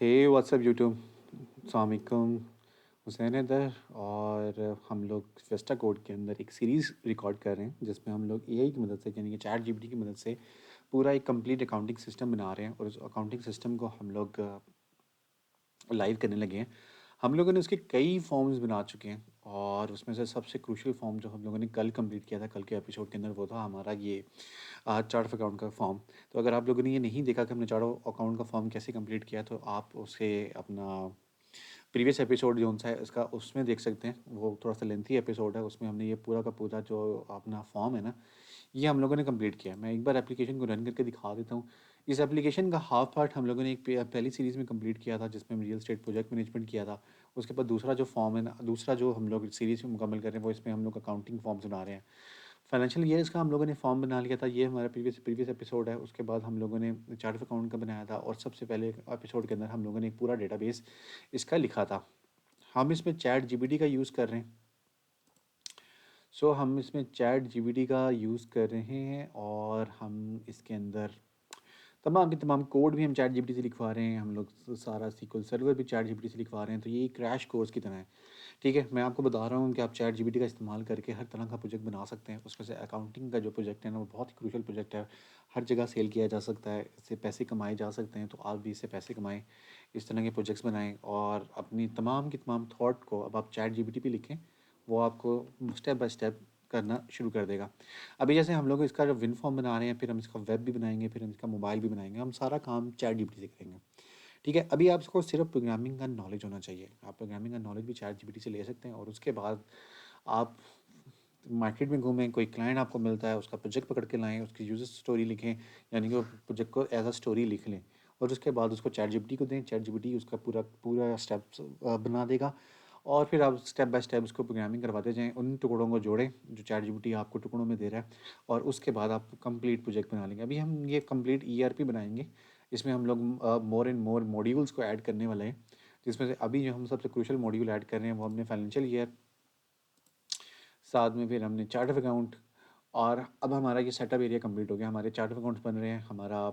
हे WhatsApp YouTube, अस्सलाम वालेकुम। हुसैन इधर। और हम लोग फेस्टा कोड के अंदर एक सीरीज़ रिकॉर्ड कर रहे हैं जिसमें हम लोग एआई की मदद से यानी कि चैट जीपीटी की मदद से पूरा एक कंप्लीट अकाउंटिंग सिस्टम बना रहे हैं और उस अकाउंटिंग सिस्टम को हम लोग लाइव करने लगे हैं। हम लोगों ने उसके कई फॉर्म्स बना चुके हैं और उसमें से सबसे क्रूशियल फॉर्म जो हम लोगों ने कल कंप्लीट किया था, कल के एपिसोड के अंदर, वो था हमारा ये चार्ट ऑफ अकाउंट का फॉर्म। तो अगर आप लोगों ने ये नहीं देखा कि हमने चार्ट ऑफ अकाउंट का फॉर्म कैसे कंप्लीट किया, तो आप उसे अपना प्रीवियस एपिसोड जो सा है इसका उसमें देख सकते हैं। वो थोड़ा सा लेंथी एपिसोड है, उसमें हमने ये पूरा का पूरा जो अपना फॉर्म है ना, ये हम लोगों ने कंप्लीट किया। मैं एक बार एप्लीकेशन को रन करके दिखा देता हूँ। इस एप्लीकेशन का हाफ पार्ट हम लोगों ने एक पहली सीरीज़ में कंप्लीट किया था जिसमें हम रियल स्टेट प्रोजेक्ट मैनेजमेंट किया था। उसके बाद दूसरा जो फॉर्म है ना, दूसरा जो हम लोग सीरीज़ में मुकम्मल कर रहे हैं, वो इसमें हम लोग अकाउंटिंग फॉर्म्स बना रहे हैं। फाइनेंशियल ईयर्स का हम लोगों ने फॉर्म बना लिया था, ये हमारा प्रीवियस प्रीवियस एपिसोड है। उसके बाद हम लोगों ने चार्ट ऑफ अकाउंट का बनाया था और सबसे पहले एपिसोड के अंदर हम लोगों ने एक पूरा डेटाबेस इसका लिखा था। हम इसमें चैट जीपीटी का यूज़ कर रहे हैं। हम इसमें चैट जीपीटी का यूज़ कर रहे हैं और हम इसके अंदर तमाम के तमाम कोड भी हम चैट जीपीटी से लिखवा रहे हैं। हम लोग सारा सीक्वल सर्वर भी चैट जीपीटी से लिखवा रहे हैं। तो ये क्रैश कोर्स की तरह है। ठीक है, मैं आपको बता रहा हूँ कि आप चैट जीपीटी का इस्तेमाल करके हर तरह का प्रोजेक्ट बना सकते हैं। उसमें से अकाउंटिंग का जो प्रोजेक्ट है ना, वो बहुत ही क्रूशियल प्रोजेक्ट है। हर जगह सेल किया जा सकता है, इससे पैसे कमाए जा सकते हैं। तो आप भी इससे पैसे कमाएं, इस तरह के प्रोजेक्ट्स बनाएं और अपनी तमाम की तमाम थॉट को अब आप चैट जीपीटी पे लिखें, वो आपको स्टेप बाय स्टेप करना शुरू कर देगा। अभी जैसे हम लोग इसका जो विन फॉर्म बना रहे हैं, फिर हम इसका वेब भी बनाएंगे, फिर हम इसका मोबाइल भी बनाएंगे। हम सारा काम चैट जीपीटी से करेंगे। ठीक है, अभी आपको सिर्फ प्रोग्रामिंग का नॉलेज होना चाहिए। आप प्रोग्रामिंग का नॉलेज भी चैट जीपीटी से ले सकते हैं और उसके बाद आप मार्केट में घूमें, कोई क्लाइंट आपको मिलता है, उसका प्रोजेक्ट पकड़ के लाएं, उसकी यूज़र स्टोरी लिखें, यानी कि वो प्रोजेक्ट को एज अ स्टोरी लिख लें और उसके बाद उसको चैट जीपीटी को दें। चैट जीपीटी उसका पूरा पूरा स्टेप्स बना देगा और फिर आप स्टेप बाय स्टेप उसको प्रोग्रामिंग करवाते जाएँ। उन टुकड़ों को जोड़ें जो चैट जीपीटी आपको टुकड़ों में दे रहा है और उसके बाद आप कंप्लीट प्रोजेक्ट बना लेंगे। अभी हम ये कंप्लीट ईआरपी बनाएंगे। इसमें हम लोग मोर एंड मोर मॉड्यूल्स को ऐड करने वाले हैं, जिसमें से अभी जो हम सबसे क्रूशियल मॉड्यूल ऐड कर रहे हैं वो हमने फाइनेंशियल ईयर, साथ में फिर हमने चार्ट ऑफ अकाउंट। और अब हमारा ये सेटअप एरिया कंप्लीट हो गया। हमारे चार्ट ऑफ अकाउंट्स बन रहे हैं, हमारा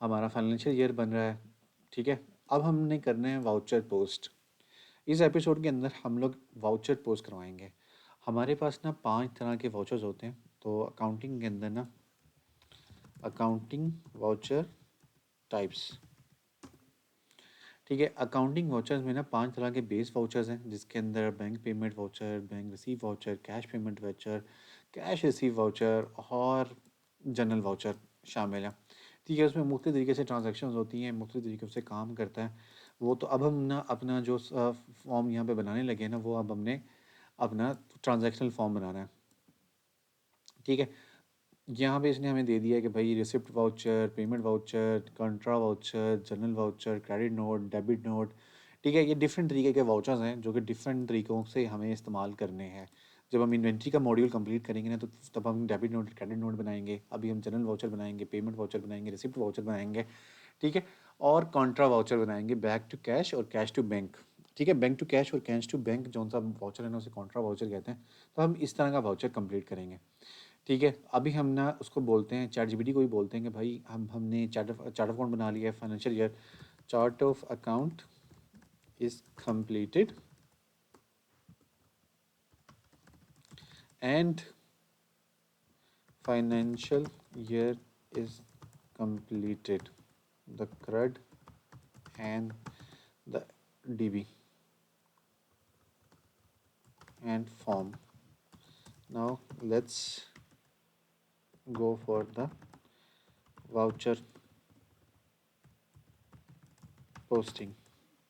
हमारा फाइनेंशियल ईयर बन रहा है। ठीक है, अब हमने करने हैं वाउचर पोस्ट। इस एपिसोड के अंदर हम लोग वाउचर पोस्ट करवाएंगे। हमारे पास ना 5 तरह के वाउचर्स होते हैं। तो अकाउंटिंग के अंदर ना, अकाउंटिंग वाउचर टाइप्स। ठीक है, अकाउंटिंग वाउचर्स में ना 5 तरह के बेस वाउचर्स हैं, जिसके अंदर bank payment voucher, bank receive voucher, cash payment voucher, cash receive voucher और जनरल वाउचर शामिल है। ठीक है, उसमें मुख्तलिफ तरीके से ट्रांजेक्शन होती हैं, मुख्तलिफ तरीके से काम करता है वो। तो अब हम ना अपना जो फॉर्म यहाँ पे बनाने लगे हैं ना, वो अब हमने अपना ट्रांजेक्शनल फॉर्म बनाना है। ठीक है, यहाँ पे इसने हमें दे दिया है कि भाई receipt voucher, payment voucher, contra voucher, journal voucher, credit note, debit note. ठीक है, ये डिफरेंट तरीके के वाउचर्स हैं जो कि डिफरेंट तरीक़ों से हमें इस्तेमाल करने हैं। जब हम इन्वेंट्री का मॉड्यूल कंप्लीट करेंगे ना, तो तब हम डेबिट नोट, क्रेडिट नोट बनाएंगे। अभी हम जनरल वाउचर बनाएंगे, पेमेंट वाउचर बनाएंगे, रिसिप्ट वाउचर बनाएंगे। ठीक है, और कॉन्ट्रा वाउचर बनाएंगे, बैक टू कैश और कैश टू बैंक। ठीक है, बैंक टू कैश और कैश टू बैंक जो सा वाउचर है ना, उसे कॉन्ट्रा वाउचर कहते हैं। तो हम इस तरह का वाउचर कंप्लीट करेंगे। ठीक है, अभी हम ना उसको बोलते हैं, चैट जीपीटी को ही बोलते हैं कि भाई हमने चार्ट ऑफ अकाउंट बना लिया है financial year. Chart of account is completed and financial year is completed, the CRUD and the DB and form. Now let's go for the voucher posting.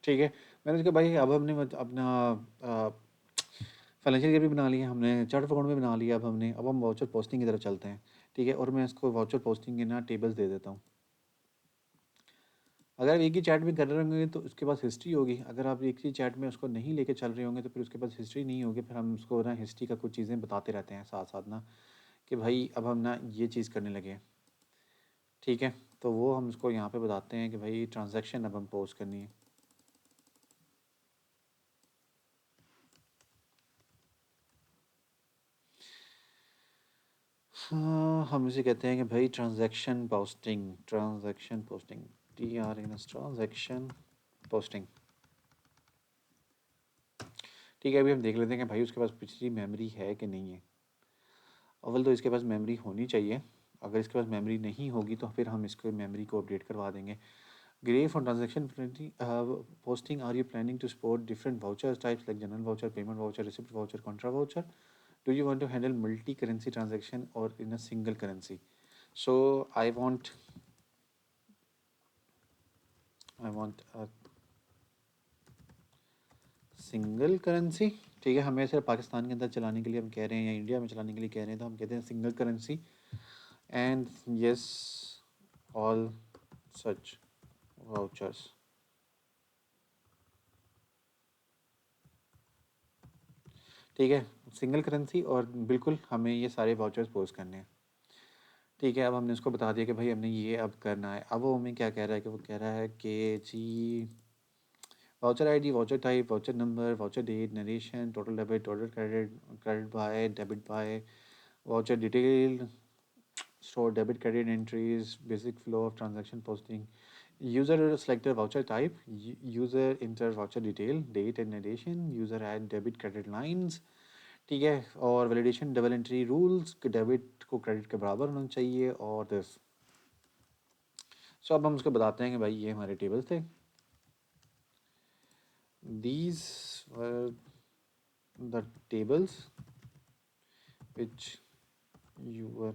ठीक है, मैंने कहा भाई अब हमने अपना फाइनेंशियल ईयर भी बना लिया, हमने चार्ट ऑफ अकाउंट भी बना लिया। अब हम वाउचर पोस्टिंग की तरफ चलते हैं। ठीक है, और मैं इसको वाउचर पोस्टिंग के ना टेबल्स दे देता हूँ। अगर आप एक ही चैट में कर रहे होंगे तो उसके पास हिस्ट्री होगी। अगर आप एक ही चैट में उसको नहीं लेके चल रहे होंगे तो फिर उसके पास हिस्ट्री नहीं होगी। फिर हम उसको ना हिस्ट्री का कुछ चीज़ें बताते रहते हैं साथ साथ ना, कि भाई अब हम ना ये चीज़ करने लगे हैं। ठीक है, तो वो हम उसको यहाँ पे बताते हैं कि भाई ट्रांजैक्शन अब हम पोस्ट करनी है। हाँ, हम इसे कहते हैं कि भाई transaction posting, transaction posting. TRNS transaction posting. ठीक है, अभी हम देख लेते हैं कि भाई उसके पास पिछली मेमोरी है कि नहीं है। अव्वल तो इसके पास मेमोरी होनी चाहिए। अगर इसके पास मेमोरी नहीं होगी तो फिर हम इसको मेमोरी को अपडेट करवा देंगे। Gray for transaction posting, are you planning to support different vouchers types like general voucher, payment voucher, receipt voucher, contra voucher? Do you want to handle multi-currency transaction or in a single currency? So I want a single currency. ठीक है, हमें सिर्फ पाकिस्तान के अंदर चलाने के लिए हम कह रहे हैं या इंडिया में चलाने के लिए कह रहे हैं, तो हम कहते हैं single currency. And yes all such vouchers. ठीक है, सिंगल करेंसी और बिल्कुल हमें ये सारे वाउचर्स पोस्ट करने हैं। ठीक है, अब हमने उसको बता दिया कि भाई हमने ये अब करना है। अब वो हमें क्या कह रहा है कि वो कह रहा है कि जी voucher ID, voucher type, voucher number, voucher date, narration, total debit, total credit, credit by, debit by, voucher detail, store debit credit entries, basic flow of transaction posting. User select a voucher type, user enter voucher detail, date and narration, user add debit credit lines। ठीक है, और validation double entry rules, debit को credit के बराबर होना चाहिए और this. सो अब हम उसको बताते हैं कि भाई ये हमारे टेबल्स थे। These were the tables which you were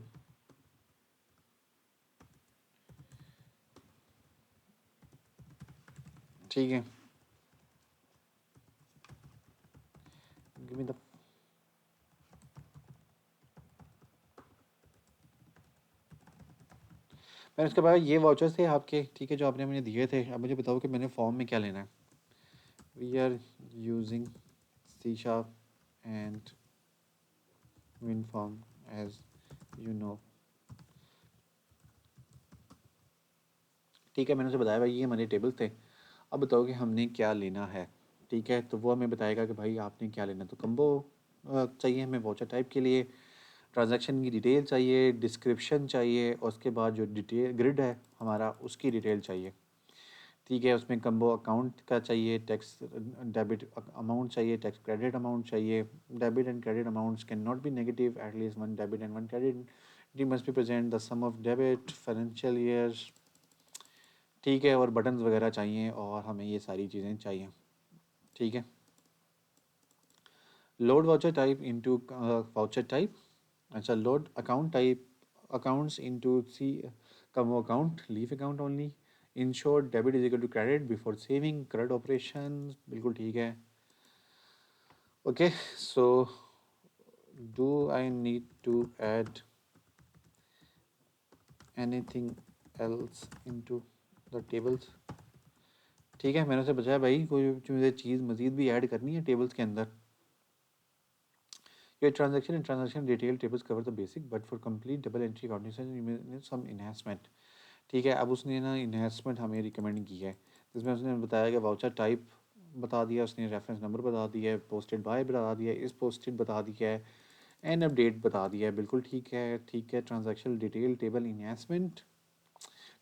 ठीक है, गिव मी द मैंने उसके बाद ये वाउचर्स थे आपके, ठीक है, जो आपने मुझे दिए थे। अब मुझे बताओ कि मैंने फॉर्म में क्या लेना है। We are using C sharp and WinForm as you know। ठीक है, मैंने उसे बताया भाई ये हमारे टेबल थे। अब बताओ कि हमने क्या लेना है। ठीक है, तो वो हमें बताएगा कि भाई आपने क्या लेना है। तो कम्बो चाहिए हमें वाउचर टाइप के लिए, ट्रांजैक्शन की डिटेल चाहिए, डिस्क्रिप्शन चाहिए, और उसके बाद जो डिटेल ग्रिड है हमारा उसकी डिटेल चाहिए। ठीक है, उसमें कम्बो अकाउंट का चाहिए, टैक्स डेबिट अमाउंट चाहिए, टैक्स क्रेडिट अमाउंट चाहिए। Debit and credit amounts can not be negative, at least one debit and one credit. D must be present the sum of debit financial years. ठीक है, और buttons वगैरह चाहिए और हमें ये सारी चीज़ें चाहिए। ठीक है, load voucher type into voucher type. अच्छा, load account type accounts into C combo account, leave account only. Ensure debit is equal to credit before saving, credit operation, बिल्कुल ठीक है। Okay, so do I need to add anything else into the tables? ठीक है, मैंने उसे बताया भाई कोई मुझे चीज़ मज़ीद भी ऐड करनी है टेबल्स के अंदर। Your transaction and transaction detail tables cover the basic, but for complete double entry coordination you may need some enhancement। ठीक है, अब उसने ना इन्हेंसमेंट हमें रिकमेंड की है, जिसमें उसने बताया कि वाउचर टाइप बता दिया, उसने रेफरेंस नंबर बता दिया है, पोस्टेड बाय बता दिया है, इस पोस्टेड बता दिया है, एंड अपडेट बता दिया है। बिल्कुल ठीक है, ठीक है। Transaction detail table enhancement,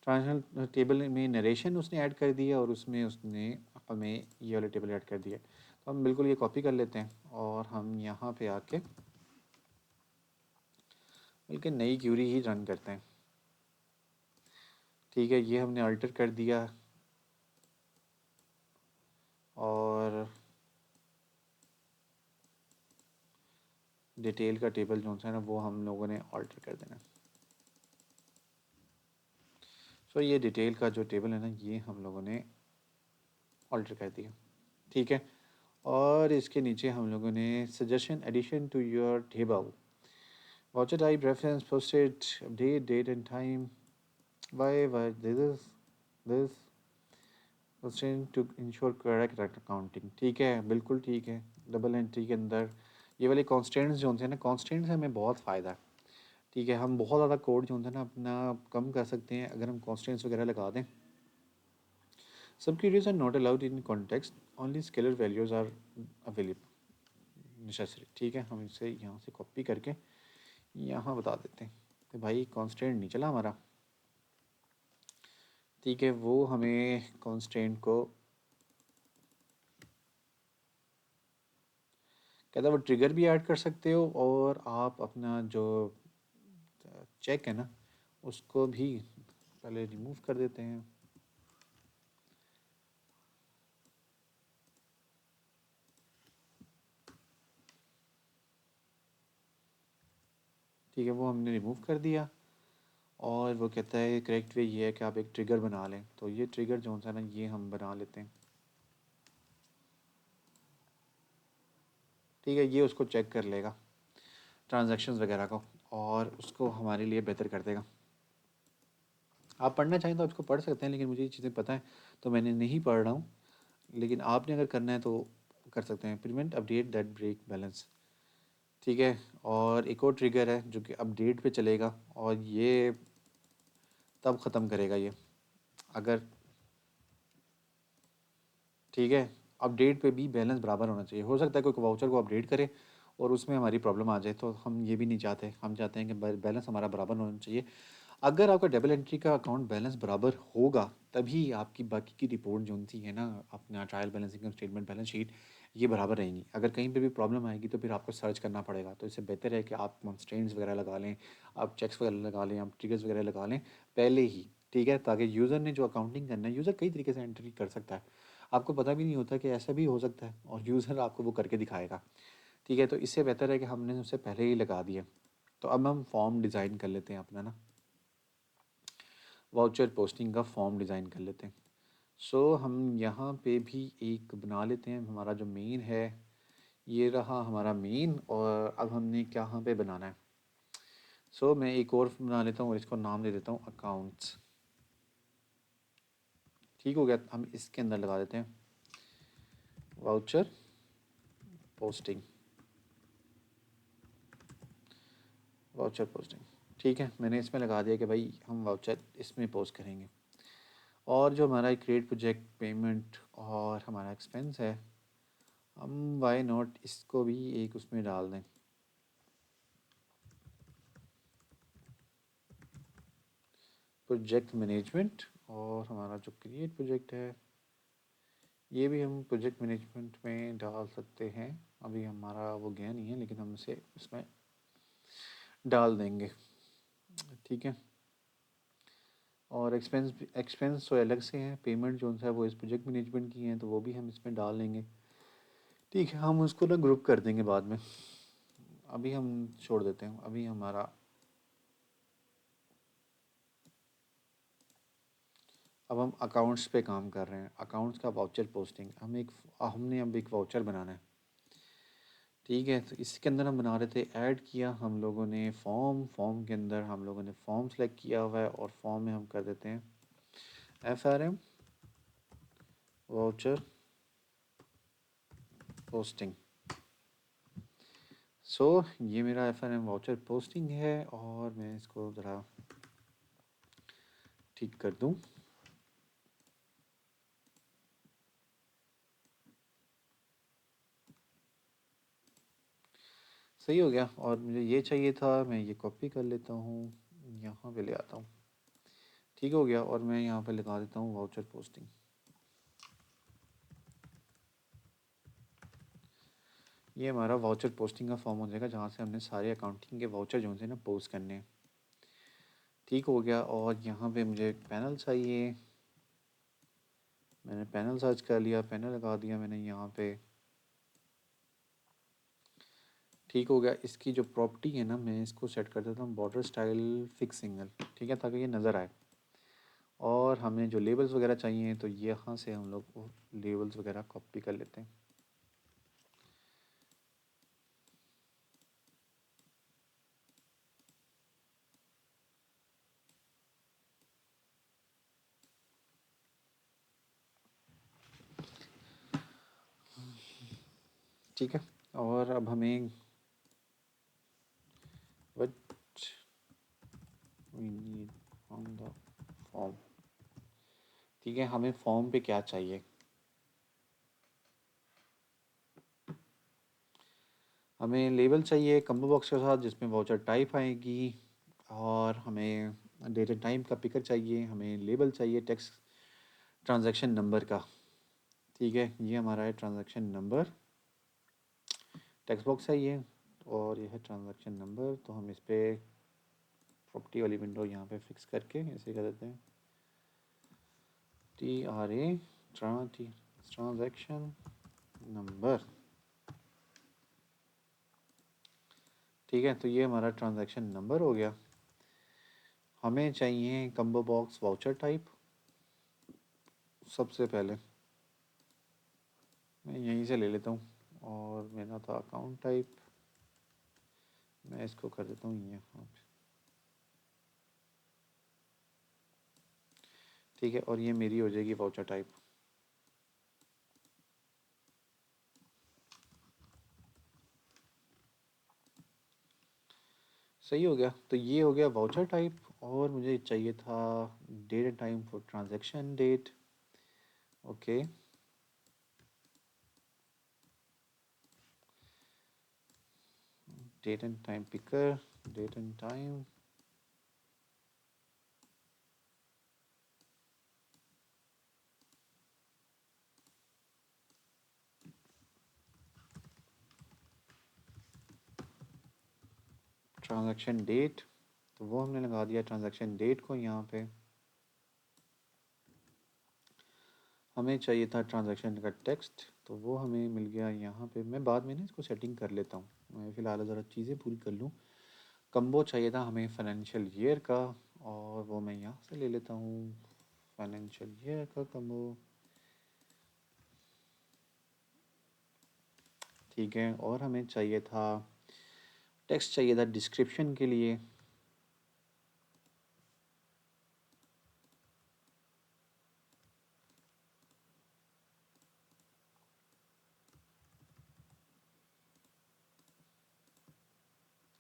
transaction table में नरेशन उसने ऐड कर दिया और उसमें उसने हमें ये वाले टेबल ऐड कर दिया। तो हम बिल्कुल ये कॉपी कर लेते हैं और हम यहाँ पे आके बल्कि नई क्यूरी ही रन करते हैं। ठीक है, ये हमने अल्टर कर दिया और डिटेल का टेबल जो है ना वो हम लोगों ने अल्टर कर देना। सो ये डिटेल का जो टेबल है ना ये हम लोगों ने अल्टर कर दिया। ठीक है, और इसके नीचे हम लोगों ने suggestion addition to your table, voucher type, reference, posted, update, date and time, why this to ensure correct accounting. ठीक है, बिल्कुल ठीक है। डबल एंट्री के अंदर ये वाले कॉन्स्टेंट्स जो होते हैं ना, कॉन्स्टेंट्स से हमें बहुत फ़ायदा है। ठीक है, हम बहुत ज़्यादा कोड जो होता है ना अपना कम कर सकते हैं अगर हम कॉन्स्टेंट्स वगैरह लगा दें। सब queries are not allowed in context, only scalar values are available necessary. ठीक है, हम इसे यहाँ से कॉपी करके यहाँ बता देते हैं कि भाई कॉन्स्टेंट नहीं चला हमारा। ठीक है, वो हमें कॉन्स्टेंट को कहता है वो ट्रिगर भी ऐड कर सकते हो, और आप अपना जो चेक है ना उसको भी पहले रिमूव कर देते हैं। ठीक है, वो हमने रिमूव कर दिया। और वो कहता है करेक्ट वे ये है कि आप एक ट्रिगर बना लें, तो ये ट्रिगर जो सा ना ये हम बना लेते हैं। ठीक है, ये उसको चेक कर लेगा ट्रांजैक्शंस वगैरह को, और उसको हमारे लिए बेहतर कर देगा। आप पढ़ना चाहें तो आप इसको पढ़ सकते हैं, लेकिन मुझे ये चीज़ें पता है तो मैंने नहीं पढ़ रहा हूँ। लेकिन आपने अगर करना है तो कर सकते हैं। Prevent update that break balance. ठीक है, और एक और ट्रिगर है जो कि अपडेट पे चलेगा, और ये तब ख़त्म करेगा ये अगर, ठीक है, अपडेट पे भी बैलेंस बराबर होना चाहिए। हो सकता है कोई वाउचर को अपडेट करे और उसमें हमारी प्रॉब्लम आ जाए, तो हम ये भी नहीं चाहते। हम चाहते हैं कि बैलेंस हमारा बराबर होना चाहिए। अगर आपका डबल एंट्री का अकाउंट बैलेंस बराबर होगा तभी आपकी बाकी की रिपोर्ट जो सी है ना, अपना trial balance, income statement, balance sheet, ये बराबर रहेंगी। अगर कहीं पे भी प्रॉब्लम आएगी तो फिर आपको सर्च करना पड़ेगा। तो इससे बेहतर है कि आप कंस्ट्रेंट्स वगैरह लगा लें, आप चेक्स वगैरह लगा लें, आप ट्रिगर्स वगैरह लगा लें पहले ही। ठीक है, ताकि यूज़र ने जो अकाउंटिंग करना है, यूज़र कई तरीके से एंट्री कर सकता है, आपको पता भी नहीं होता कि ऐसा भी हो सकता है, और यूज़र आपको वो करके दिखाएगा। ठीक है, तो इससे बेहतर है कि हमने उससे पहले ही लगा दिया। तो अब हम फॉर्म डिज़ाइन कर लेते हैं अपना ना, वाउचर पोस्टिंग का फॉर्म डिज़ाइन कर लेते हैं। सो हम यहाँ पे भी एक बना लेते हैं। हमारा जो मेन है ये रहा हमारा मेन, और अब हमने कहाँ पे बनाना है। सो मैं एक और बना लेता हूँ और इसको नाम दे देता हूँ अकाउंट्स। ठीक हो गया, हम इसके अंदर लगा देते हैं वाउचर पोस्टिंग। वाउचर पोस्टिंग, ठीक है, मैंने इसमें लगा दिया कि भाई हम वाउचर इसमें पोस्ट करेंगे। और जो हमारा क्रिएट प्रोजेक्ट पेमेंट और हमारा एक्सपेंस है, हम वाई नॉट इसको भी एक उसमें डाल दें, प्रोजेक्ट मैनेजमेंट। और हमारा जो क्रिएट प्रोजेक्ट है ये भी हम प्रोजेक्ट मैनेजमेंट में डाल सकते हैं। अभी हमारा वो गया नहीं है, लेकिन हम इसे इसमें डाल देंगे। ठीक है, और एक्सपेंस तो अलग से हैं, पेमेंट जो है वो इस प्रोजेक्ट मैनेजमेंट की हैं, तो वो भी हम इसमें डाल लेंगे। ठीक है, हम उसको ना ग्रुप कर देंगे बाद में, अभी हम छोड़ देते हैं। अभी हमारा, अब हम अकाउंट्स पे काम कर रहे हैं। अकाउंट्स का वाउचर पोस्टिंग, हमने अब एक वाउचर बनाना है। ठीक है, तो इसके अंदर हम बना रहे थे, ऐड किया हम लोगों ने फॉर्म के अंदर हम लोगों ने फॉर्म सेलेक्ट किया हुआ है, और फॉर्म में हम कर देते हैं FRM वाउचर पोस्टिंग। सो ये मेरा FRM वाउचर पोस्टिंग है, और मैं इसको ज़रा ठीक कर दूं। सही हो गया, और मुझे ये चाहिए था, मैं ये कॉपी कर लेता हूँ, यहाँ पे ले आता हूँ। ठीक हो गया, और मैं यहाँ पे लगा देता हूँ वाउचर पोस्टिंग। ये हमारा वाउचर पोस्टिंग का फॉर्म हो जाएगा, जहाँ से हमने सारे अकाउंटिंग के वाउचर जो हैं ना पोस्ट करने हैं। ठीक हो गया, और यहाँ पे मुझे एक पैनल चाहिए। मैंने पैनल सर्च कर लिया, पैनल लगा दिया मैंने यहाँ पे। ठीक हो गया, इसकी जो प्रॉपर्टी है ना, मैं इसको सेट कर देता हूँ बॉर्डर स्टाइल फिक्स सिंगल। ठीक है, ताकि ये नज़र आए। और हमें जो लेबल्स वगैरह चाहिए, तो यहाँ से हम लोग वो लेबल्स वगैरह कॉपी कर लेते हैं। ठीक है, और अब हमें what we need on the form. ठीक है, हमें फॉर्म पे क्या चाहिए। हमें लेबल चाहिए कम्बो बॉक्स के साथ, जिसमें वाउचर टाइप आएगी। और हमें डेट एंड टाइम का पिकर चाहिए, हमें लेबल चाहिए टेक्स्ट ट्रांजैक्शन नंबर का। ठीक है, ये हमारा है ट्रांजैक्शन नंबर, टेक्स्ट बॉक्स है ये, और ये है ट्रांजैक्शन नंबर। तो हम इस पर प्रॉपर्टी वाली विंडो यहाँ पे फिक्स करके ऐसे कर देते हैं TRA ट्रांजैक्शन नंबर। ठीक है, तो ये हमारा ट्रांजैक्शन नंबर हो गया। हमें चाहिए कम्बो बॉक्स वाउचर टाइप। सबसे पहले मैं यहीं से ले लेता हूँ, और मेरा था अकाउंट टाइप, मैं इसको कर देता हूँ यहाँ पे। ठीक है, और ये मेरी हो जाएगी वाउचर टाइप। सही हो गया, तो ये हो गया वाउचर टाइप। और मुझे चाहिए था date and time for transaction date. Okay, date and time picker, date and time, transaction date, तो वो हमने लगा दिया ट्रांजैक्शन डेट को यहाँ पे। हमें चाहिए था ट्रांजैक्शन का टेक्स्ट, तो वो हमें मिल गया यहाँ पे। मैं बाद में ना इसको सेटिंग कर लेता हूँ, मैं फ़िलहाल ज़रा चीज़ें पूरी कर लूँ। कम्बो चाहिए था हमें फाइनेंशियल ईयर का, और वो मैं यहाँ से ले लेता हूँ फाइनेंशियल ईयर का कम्बो। ठीक है, और हमें चाहिए था टेक्स्ट चाहिए था डिस्क्रिप्शन के लिए।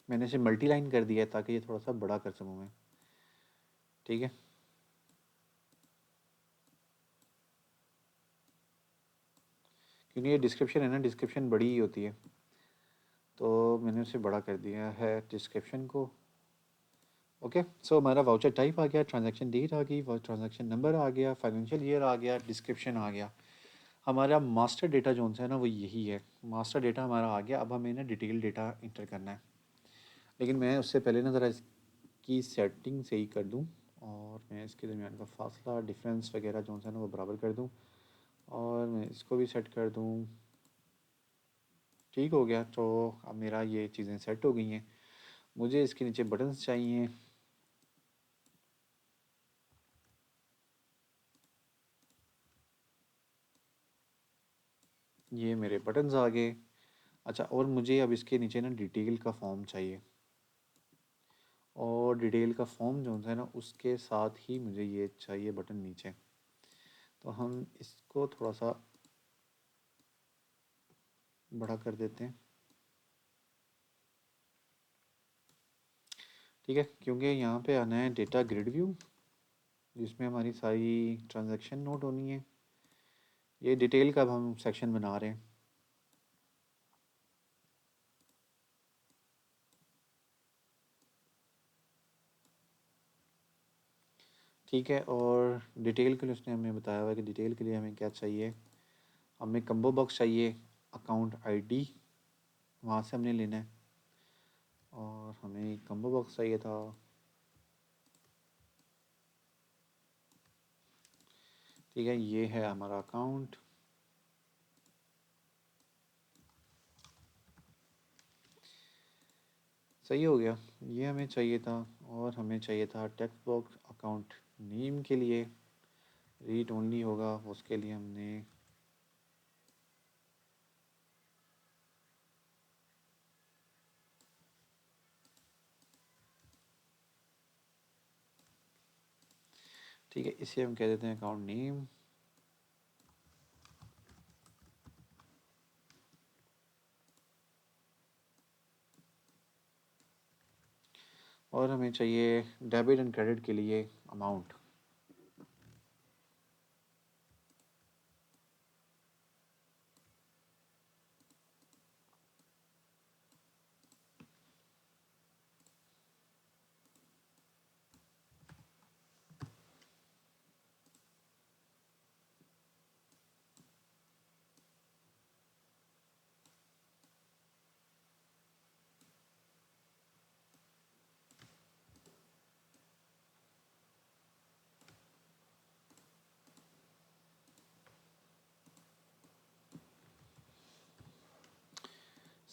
मैंने इसे मल्टी लाइन कर दिया है ताकि ये थोड़ा सा बड़ा कर सकूँ मैं। ठीक है, क्योंकि ये डिस्क्रिप्शन है ना, डिस्क्रिप्शन बड़ी ही होती है, तो मैंने उसे बड़ा कर दिया है डिस्क्रिप्शन को। ओके, सो हमारा वाउचर टाइप आ गया, ट्रांजैक्शन डेट आ गई, ट्रांजैक्शन नंबर आ गया, फाइनेंशियल ईयर आ गया, डिस्क्रिप्शन आ गया। हमारा मास्टर डेटा जो है ना वो यही है, मास्टर डेटा हमारा आ गया। अब हमें ना डिटेल डेटा इंटर करना है, लेकिन मैं उससे पहले ना ज़रा इसकी सेटिंग सही कर दूँ, और मैं इसके दरमियान का फासला डिफरेंस वगैरह जो है ना वो बराबर कर दूँ, और मैं इसको भी सेट कर दूँ। ठीक हो गया, तो अब मेरा ये चीज़ें सेट हो गई हैं। मुझे इसके नीचे बटन्स चाहिए। ये मेरे बटन्स आ गए। अच्छा, और मुझे अब इसके नीचे ना डिटेल का फॉर्म चाहिए, और डिटेल का फॉर्म जो है ना उसके साथ ही मुझे ये चाहिए बटन नीचे। तो हम इसको थोड़ा सा बड़ा कर देते हैं। ठीक है, क्योंकि यहाँ पे आना है डेटा ग्रिड व्यू, जिसमें हमारी सारी ट्रांजैक्शन नोट होनी है। ये डिटेल का अब हम सेक्शन बना रहे हैं। ठीक है, और डिटेल के लिए उसने हमें बताया हुआ है कि डिटेल के लिए हमें क्या चाहिए। हमें कम्बो बॉक्स चाहिए, अकाउंट आईडी वहाँ से हमने लेना है, और हमें कम्बो बॉक्स चाहिए था। ठीक है, ये है हमारा अकाउंट। सही हो गया, ये हमें चाहिए था। और हमें चाहिए था टेक्स्ट बॉक्स अकाउंट नेम के लिए, रीड ओनली होगा, उसके लिए हमने ठीक है, इसे हम कह देते हैं अकाउंट नेम। और हमें चाहिए डेबिट एंड क्रेडिट के लिए अमाउंट।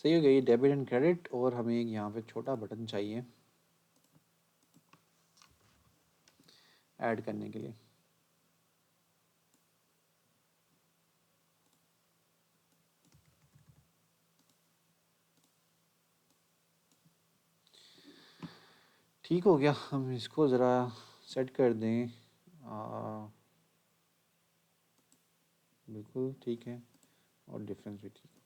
सही हो गया ये डेबिट एंड क्रेडिट। और हमें एक यहाँ पे छोटा बटन चाहिए ऐड करने के लिए। ठीक हो गया, हम इसको ज़रा सेट कर दें। बिल्कुल ठीक है, और डिफरेंस भी ठीक है।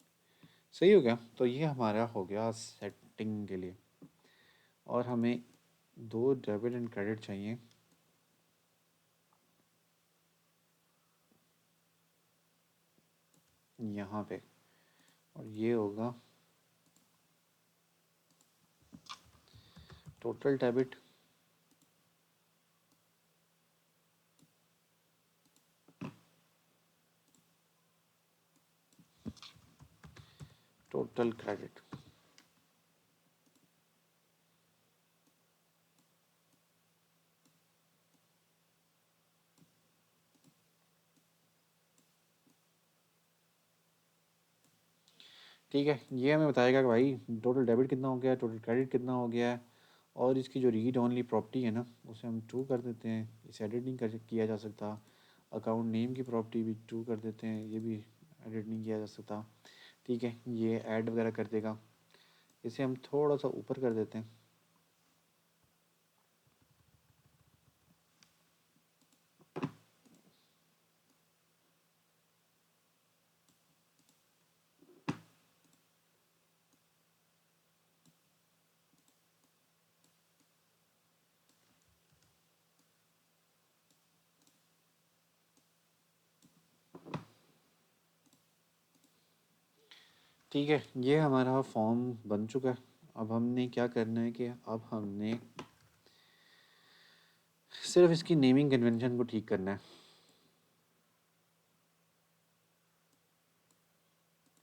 सही हो गया, तो ये हमारा हो गया सेटिंग के लिए। और हमें 2 डेबिट एंड क्रेडिट चाहिए। यहाँ पे, और ये होगा टोटल डेबिट टोटल क्रेडिट। ठीक है, ये हमें बताएगा कि भाई टोटल डेबिट कितना हो गया है, टोटल क्रेडिट कितना हो गया है। और इसकी जो रीड ओनली प्रॉपर्टी है ना, उसे हम ट्रू कर देते हैं। इसे एडिट नहीं कर किया जा सकता। अकाउंट नेम की प्रॉपर्टी भी ट्रू कर देते हैं, ये भी एडिट नहीं किया जा सकता। ठीक है, ये ऐड वगैरह कर देगा। इसे हम थोड़ा सा ऊपर कर देते हैं। ठीक है, ये हमारा फॉर्म बन चुका है। अब हमने क्या करना है कि अब हमने सिर्फ इसकी नेमिंग कन्वेंशन को ठीक करना है।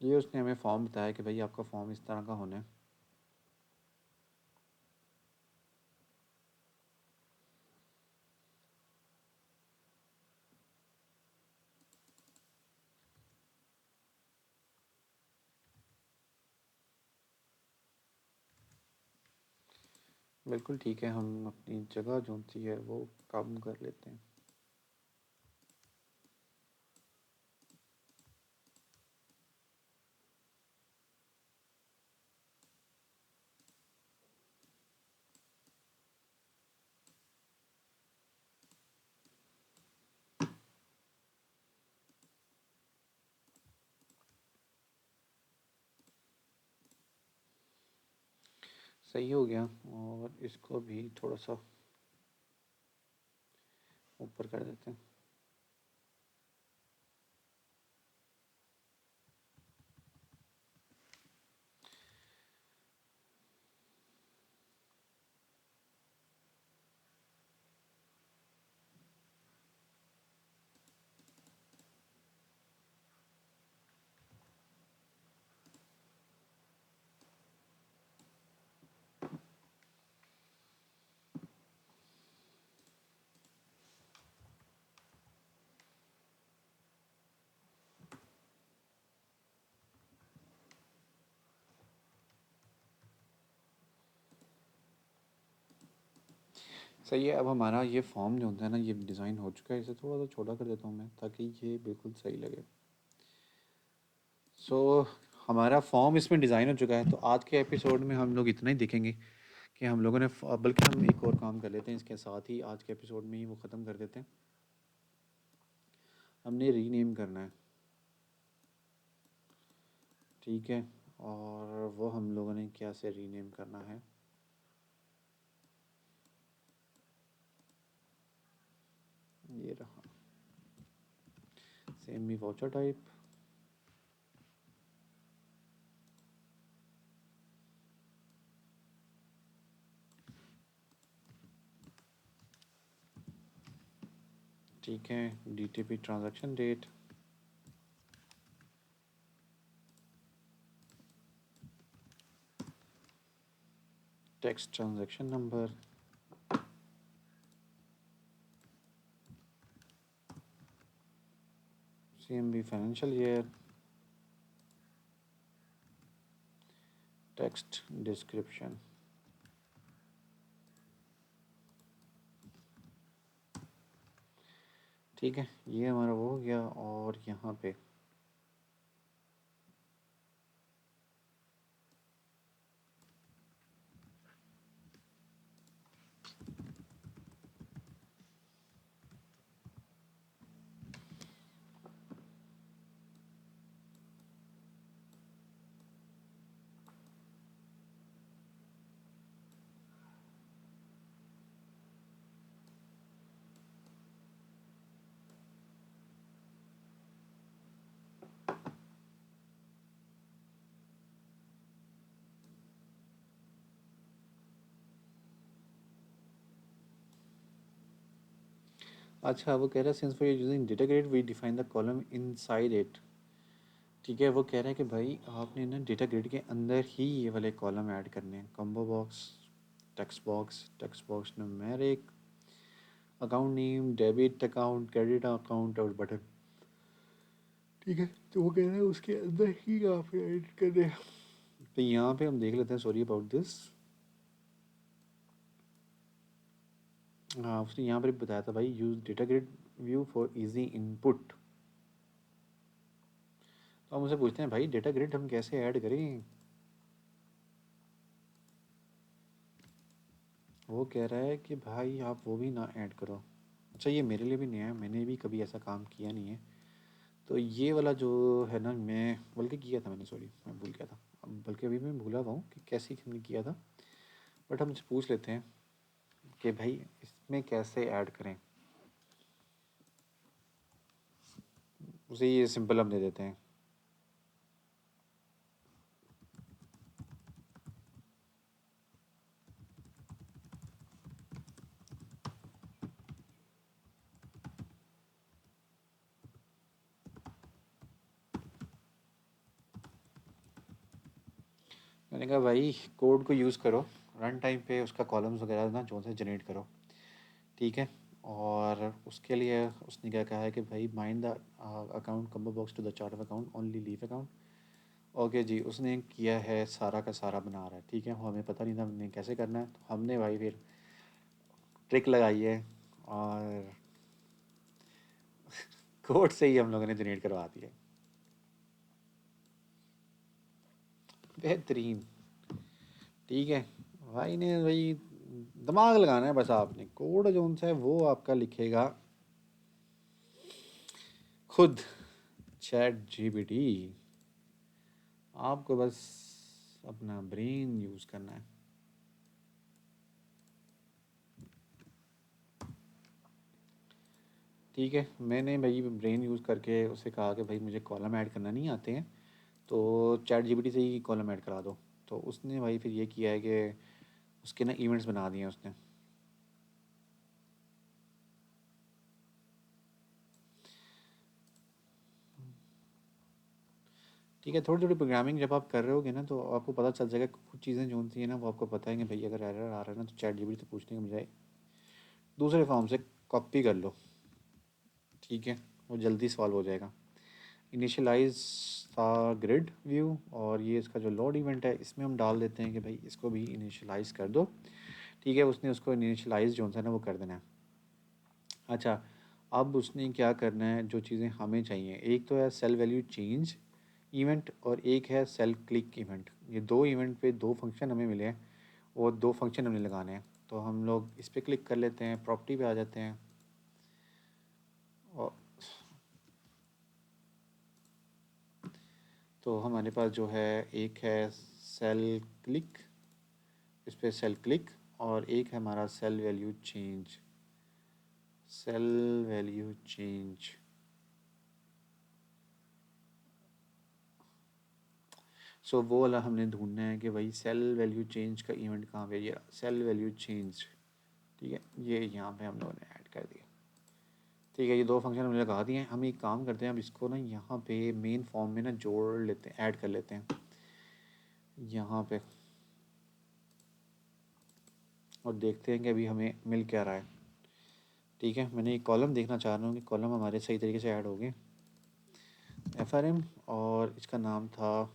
ये उसने हमें फॉर्म बताया कि भाई आपका फॉर्म इस तरह का होना है। बिल्कुल ठीक है, हम अपनी जगह जो सी है वो कम कर लेते हैं। सही हो गया, और इसको भी थोड़ा सा ऊपर कर देते हैं। सही है, अब हमारा ये फॉर्म जो होता है ना, ये डिज़ाइन हो चुका है। इसे थोड़ा सा छोटा कर देता हूँ मैं, ताकि ये बिल्कुल सही लगे। सो हमारा फॉर्म इसमें डिज़ाइन हो चुका है। तो आज के एपिसोड में हम लोग इतना ही देखेंगे कि हम लोगों ने बल्कि हम एक और काम कर लेते हैं इसके साथ ही, आज के एपिसोड में ही वो ख़त्म कर देते हैं। हमने रीनेम करना है, ठीक है। और वो हम लोगों ने क्या से रीनेम करना है, ये रहा सेम ही वाउचर टाइप। ठीक है, DTP transaction date, text transaction number, CMB financial year, text description, ठीक है, ये हमारा वो हो गया। और यहाँ पे अच्छा, वो कह रहा है since for using data grid we define the column inside it. ठीक है, वो कह रहा है कि भाई आपने ना डेटा ग्रिड के अंदर ही ये वाले कॉलम ऐड करने हैं। Combo box, text box numeric, account name, debit account, credit account और बटन। ठीक है, तो वो कह रहा है उसके अंदर ही आप ऐड करने हैं। तो यहाँ पे हम देख लेते हैं, सॉरी अबाउट दिस। हाँ, उसने यहाँ पर बताया था भाई use data grid view for easy input. तो हम उसे पूछते हैं भाई डेटा ग्रिड हम कैसे ऐड करें। वो कह रहा है कि भाई आप वो भी ना ऐड करो। अच्छा, ये मेरे लिए भी नया है, मैंने भी कभी ऐसा काम किया नहीं है। तो ये वाला जो है ना, मैं बल्कि किया था मैंने, सॉरी मैं भूल गया था। अब बल्कि अभी मैं भूला हुआ हूँ कि कैसे हमने किया था। बट हम इससे पूछ लेते हैं कि भाई इसमें कैसे ऐड करें। उसे ये सिंपल हम दे देते हैं। मैंने कहा भाई कोड को यूज़ करो, रन टाइम पे उसका कॉलम्स वगैरह ना जो से जनरेट करो। ठीक है, और उसके लिए उसने क्या कहा है कि भाई mind the account combo box to the chart of account only leave account. Okay जी, उसने किया है, सारा का सारा बना रहा है। ठीक है, वो हमें पता नहीं था हमने कैसे करना है, तो हमने भाई फिर ट्रिक लगाई है और कोड से ही हम लोगों ने जनरेट करवा दिया। बेहतरीन। ठीक है, भाई ने भाई दिमाग लगाना है बस आपने। कोड जो उनसे है वो आपका लिखेगा खुद चैट जीपीटी। आपको बस अपना ब्रेन यूज़ करना है। ठीक है, मैंने भाई ब्रेन यूज़ करके उसे कहा कि भाई मुझे कॉलम ऐड करना नहीं आते हैं, तो चैट जीपीटी से ही कॉलम ऐड करा दो। तो उसने भाई फिर ये किया है कि उसके ना इवेंट्स बना दिए हैं उसने। ठीक है, थोड़ी थोड़ी प्रोग्रामिंग जब आप कर रहे होगे ना तो आपको पता चल जाएगा कुछ चीज़ें जो होती हैं ना वो आपको पता है कि भाई अगर एरर आ रहा है ना तो चैट जीपीटी से पूछने के बजाय दूसरे फॉर्म से कॉपी कर लो। ठीक है, वो जल्दी सॉल्व हो जाएगा। इनिशियलाइज था ग्रिड व्यू, और ये इसका जो लोड इवेंट है इसमें हम डाल देते हैं कि भाई इसको भी इनिशियलाइज कर दो। ठीक है, उसने उसको इनिशियलाइज जो है ना वो कर देना है। अच्छा, अब उसने क्या करना है, जो चीज़ें हमें चाहिए, एक तो है सेल वैल्यू चेंज इवेंट और एक है सेल क्लिक इवेंट। ये दो इवेंट पे दो फंक्शन हमें मिले हैं, वो दो फंक्शन हमने लगाने हैं। तो हम लोग इस पर क्लिक कर लेते हैं, प्रॉपर्टी पे आ जाते हैं। और तो हमारे पास जो है एक है सेल क्लिक, इस पर सेल क्लिक, और एक है हमारा cell value change. Cell value change, so वो वाला हमने ढूंढना है कि भाई सेल वैल्यू चेंज का इवेंट कहाँ पे, ये सेल वैल्यू चेंज। ठीक है, ये यहाँ पे हम लोगों ने ऐड कर दिया। ठीक है, ये दो फंक्शन हमने लगा दिए हैं। हम एक काम करते हैं, अब इसको ना यहाँ पे मेन फॉर्म में ना जोड़ लेते हैं, ऐड कर लेते हैं यहाँ पे, और देखते हैं कि अभी हमें मिल क्या रहा है। ठीक है, मैंने एक कॉलम देखना चाह रहा हूँ कि कॉलम हमारे सही तरीके से ऐड हो गए। FRM, और इसका नाम था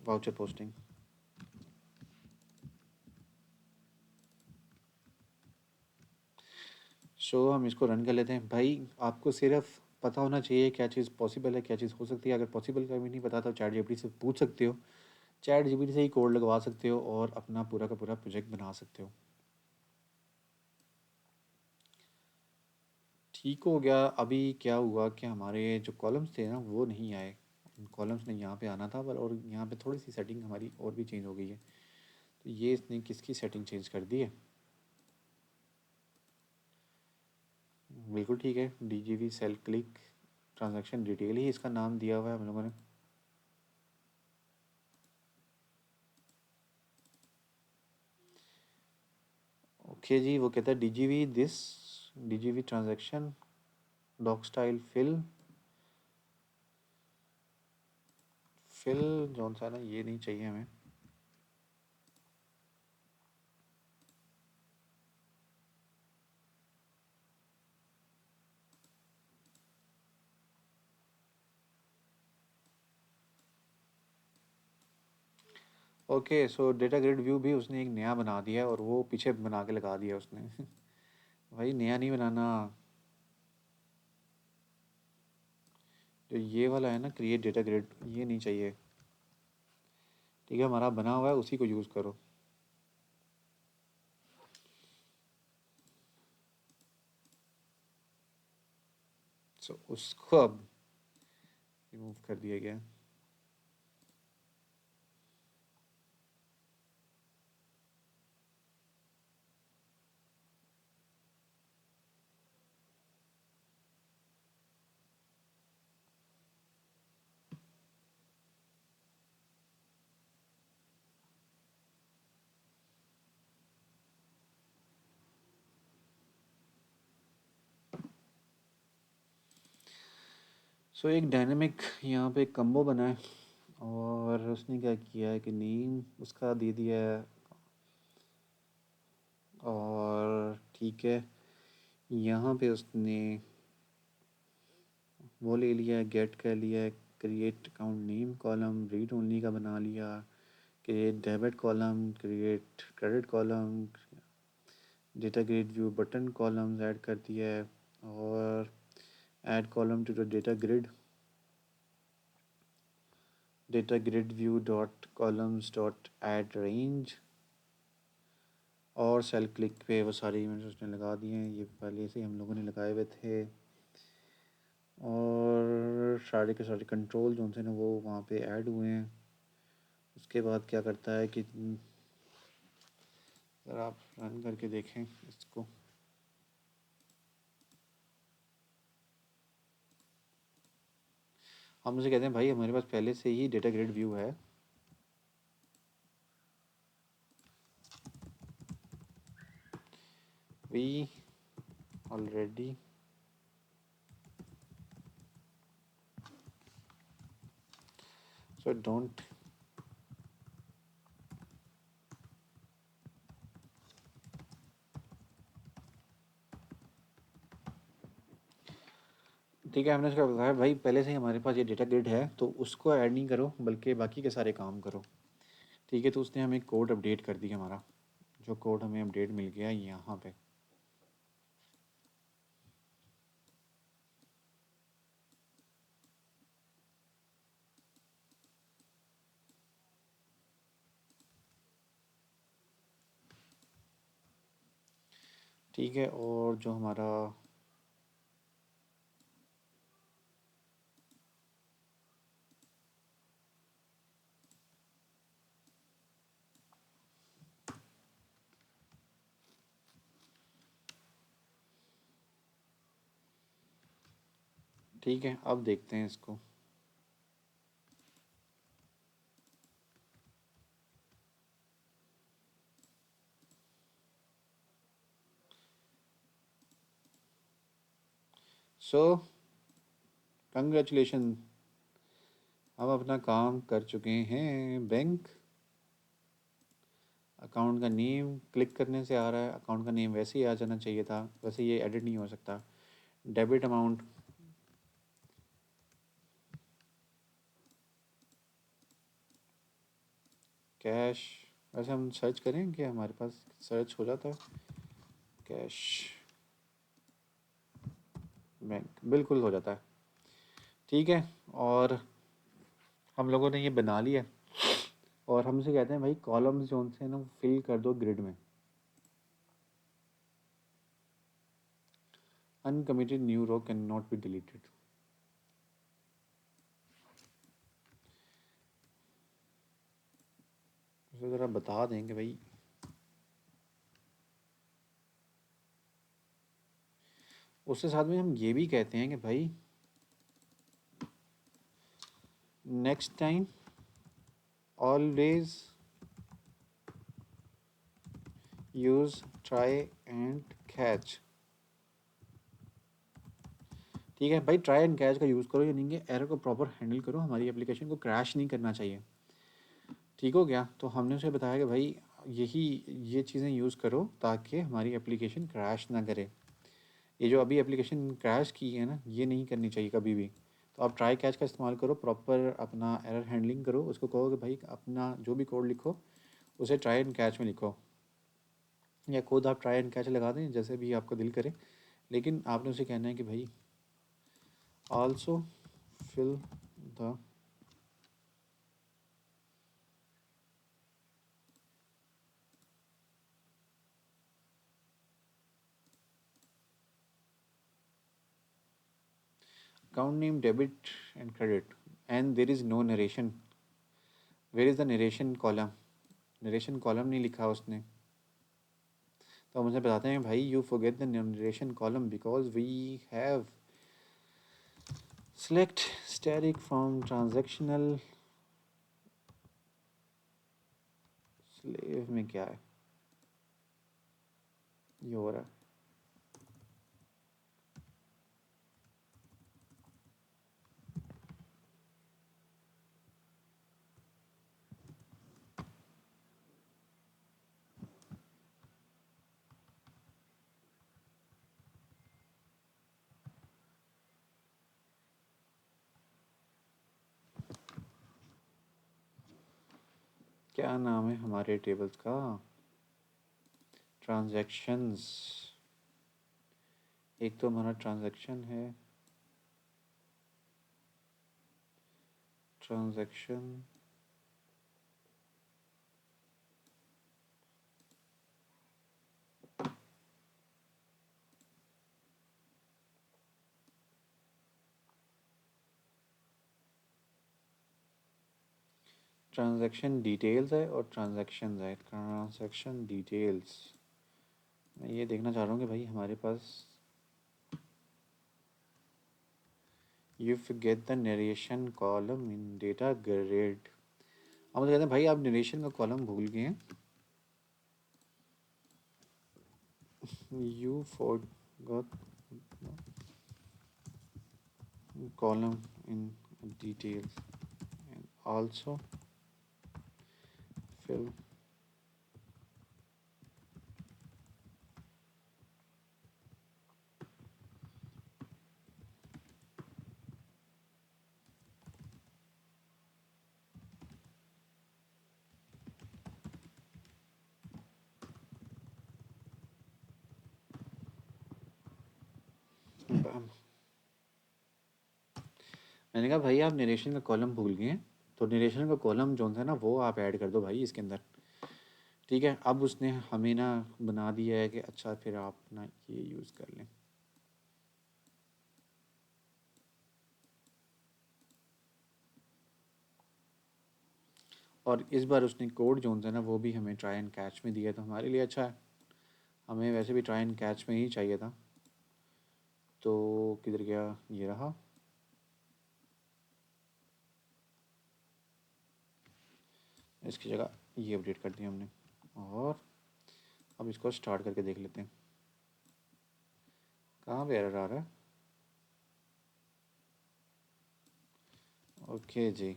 वाउचर पोस्टिंग। सो हम इसको रन कर लेते हैं। भाई आपको सिर्फ पता होना चाहिए क्या चीज़ पॉसिबल है, क्या चीज़ हो सकती है। अगर पॉसिबल का भी नहीं पता तो चैट जीपीटी से पूछ सकते हो, चैट जीपीटी से ही कोड लगवा सकते हो और अपना पूरा का पूरा प्रोजेक्ट बना सकते हो। ठीक हो गया। अभी क्या हुआ कि हमारे जो कॉलम्स थे ना वो नहीं आए, कॉलम्स ने यहाँ पे आना था पर, और यहाँ पे थोड़ी सी सेटिंग हमारी और भी चेंज हो गई है। तो ये इसने किसकी सेटिंग चेंज कर दी है? बिल्कुल ठीक है, DGV cell click transaction detail ही इसका नाम दिया हुआ है हम लोगों ने। ओके जी, वो कहता है DGV transaction doc style fill जौन सा ना, ये नहीं चाहिए हमें। Okay, so data grid view भी उसने एक नया बना दिया है और वो पीछे बना के लगा दिया उसने। भाई नया नहीं बनाना, जो ये वाला है ना क्रिएट डेटा ग्रिड, ये नहीं चाहिए। ठीक है, हमारा बना हुआ है उसी को यूज़ करो। सो उसको अब रिमूव कर दिया गया। सो एक डायनेमिक यहाँ पे कम्बो बना है और उसने क्या किया है कि नेम उसका दे दिया है। और ठीक है, यहाँ पे उसने वो ले लिया है, गेट कर लिया है, create account name column read only का बना लिया, create debit column, create credit column, data grid view button columns add कर दिया है और add column to the data grid view dot columns dot add range. और सेल क्लिक पे वो सारे इवेंट्स उसने लगा दिए हैं, ये पहले से हम लोगों ने लगाए हुए थे। और सारे के सारे कंट्रोल जो थे ना वो वहाँ पे ऐड हुए हैं। उसके बाद क्या करता है कि ज़रा आप रन करके देखें इसको। हम उसे कहते हैं भाई हमारे पास पहले से ही डेटा ग्रिड व्यू है। वी ऑलरेडी सो डोंट ठीक है, हमने उसका बताया भाई पहले से ही हमारे पास ये डेटा ग्रिड है तो उसको ऐड नहीं करो बल्कि बाकी के सारे काम करो। ठीक है, तो उसने हमें कोड अपडेट कर दिया हमारा, जो कोड हमें अपडेट मिल गया यहाँ पे। ठीक है, और जो हमारा ठीक है, अब देखते हैं इसको। सो कंग्रेचुलेशन, हम अपना काम कर चुके हैं। बैंक अकाउंट का नेम क्लिक करने से आ रहा है, अकाउंट का नेम वैसे ही आ जाना चाहिए था, वैसे ये एडिट नहीं हो सकता। डेबिट अमाउंट कैश, वैसे हम सर्च करें कि हमारे पास सर्च हो जाता है कैश बैंक, बिल्कुल हो जाता है। ठीक है, और हम लोगों ने ये बना लिया और हमसे कहते हैं भाई कॉलम्स जो से ना फिल कर दो ग्रिड में। Uncommitted new row can not be deleted. उसे ज़रा बता देंगे भाई। उसके साथ में हम ये भी कहते हैं कि भाई next time always use try and catch. ठीक है भाई, ट्राई एंड कैच का यूज़ करो, यानी कि एरर को प्रॉपर हैंडल करो, हमारी एप्लीकेशन को क्रैश नहीं करना चाहिए। ठीक हो गया, तो हमने उसे बताया कि भाई यही ये चीज़ें यूज़ करो ताकि हमारी एप्लीकेशन क्रैश ना करे। ये जो अभी एप्लीकेशन क्रैश की है ना, ये नहीं करनी चाहिए कभी भी। तो आप ट्राई कैच का इस्तेमाल करो, प्रॉपर अपना एरर हैंडलिंग करो, उसको कहो कि भाई अपना जो भी कोड लिखो उसे ट्राई एंड कैच में लिखो, या खुद आप ट्राई एंड कैच लगा दें जैसे भी आपका दिल करे, लेकिन आपने उसे कहना है कि भाई also fill the account name debit and credit and there is no narration, where is the narration column? Narration column नहीं लिखा उसने, तो हम उसे बताते हैं भाई you forget the narration column because we have select static from transactional slave में क्या है ये हो रहा है। क्या नाम है हमारे टेबल्स का? ट्रांजैक्शंस। एक तो हमारा ट्रांजैक्शन है, ट्रांजैक्शन ट्रांजैक्शन डिटेल्स है और ट्रांजैक्शन है। ट्रांजैक्शन डिटेल्स, मैं ये देखना चाह रहा हूँ कि भाई हमारे पास you forget the narration column in data grid. हम तो कहते हैं भाई आप नरेशन का कॉलम भूल गए हैं, you forgot column in details and also fill मैंने कहा भाई आप नरेशन का कॉलम भूल गए हैं, तो नरेशन का कॉलम जो है ना वो आप ऐड कर दो भाई इसके अंदर। ठीक है, अब उसने हमें ना बना दिया है कि अच्छा फिर आप ना ये यूज़ कर लें। और इस बार उसने कोड जो है ना वो भी हमें ट्राई एंड कैच में दिया, तो हमारे लिए अच्छा है। हमें वैसे भी ट्राई एंड कैच में ही चाहिए था, तो किधर गया, ये रहा। इसकी जगह ये अपडेट कर दिया हमने, और अब इसको स्टार्ट करके देख लेते हैं कहाँ पे एरर आ रहा है। ओके जी,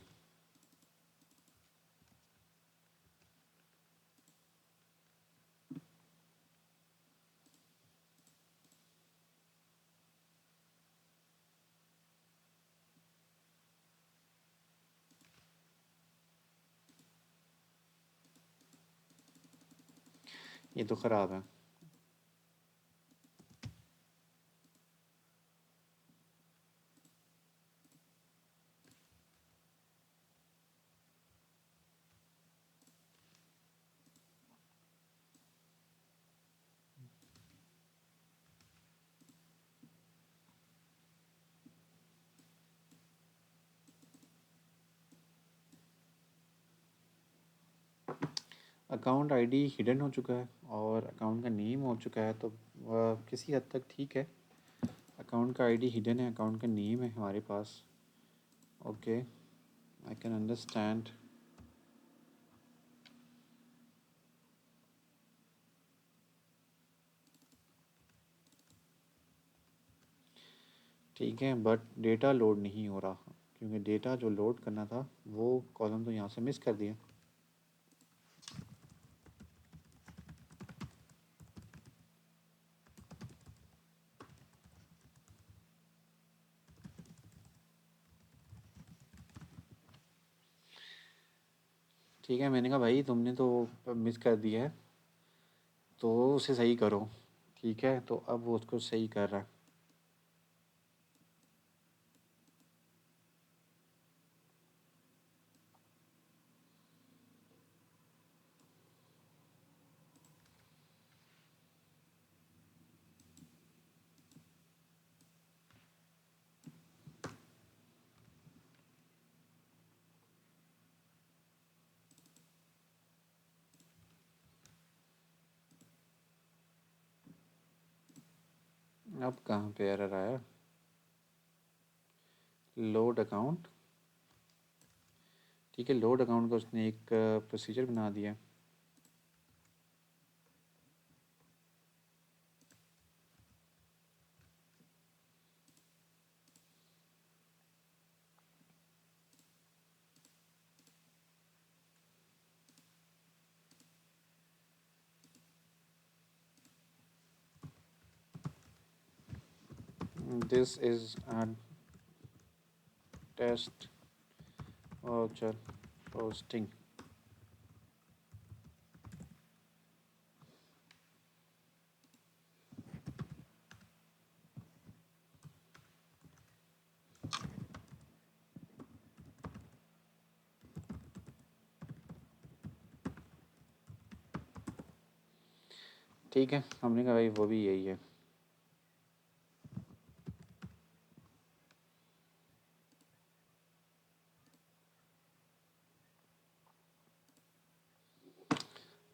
ये तो ख़राब है। अकाउंट आईडी हिडन हो चुका है और अकाउंट का नेम हो चुका है, तो किसी हद तक ठीक है। अकाउंट का आईडी हिडन है, अकाउंट का नेम है हमारे पास। Okay, I can understand. ठीक है, बट डेटा लोड नहीं हो रहा, क्योंकि डेटा जो लोड करना था वो कॉलम तो यहाँ से मिस कर दिया। ठीक है, मैंने कहा भाई तुमने तो मिस कर दिया है तो उसे सही करो। ठीक है, तो अब वो उसको सही कर रहा है। अब कहाँ पे एरर आया? Load account. ठीक है, लोड अकाउंट का उसने एक प्रोसीजर बना दिया। This is a test voucher posting. ठीक है, हमने कहा भाई वो भी यही है।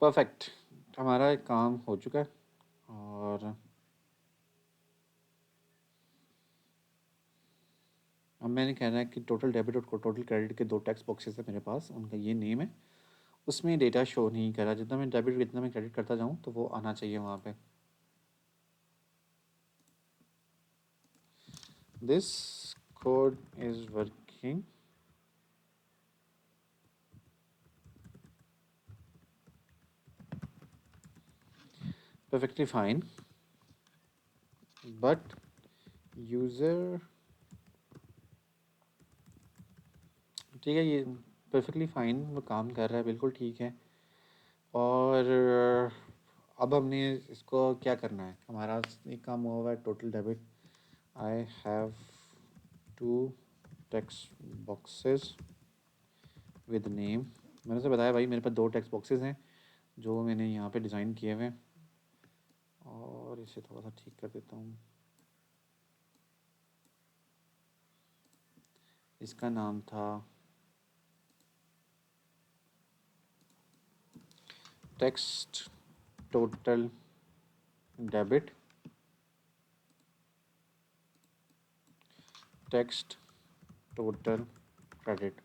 परफेक्ट, हमारा एक काम हो चुका है। और अब मैंने कहना है कि टोटल डेबिट और टोटल क्रेडिट के दो टेक्स्ट बॉक्सेस है मेरे पास, उनका ये नेम है। उसमें डेटा शो नहीं कर रहा, जितना मैं डेबिट जितना मैं क्रेडिट करता जाऊँ तो वो आना चाहिए वहाँ पे। This code is working perfectly fine, but user. ठीक है, ये परफेक्टली फाइन वो काम कर रहा है, बिल्कुल ठीक है। और अब हमने इसको क्या करना है, हमारा एक काम हुआ है total debit. I have two text boxes with name. मैंने उसे बताया भाई मेरे पास दो टेक्स्ट बॉक्सेस हैं जो मैंने यहाँ पे डिज़ाइन किए हुए हैं। और इसे थोड़ा सा ठीक कर देता हूँ। इसका नाम था text total debit, text total credit.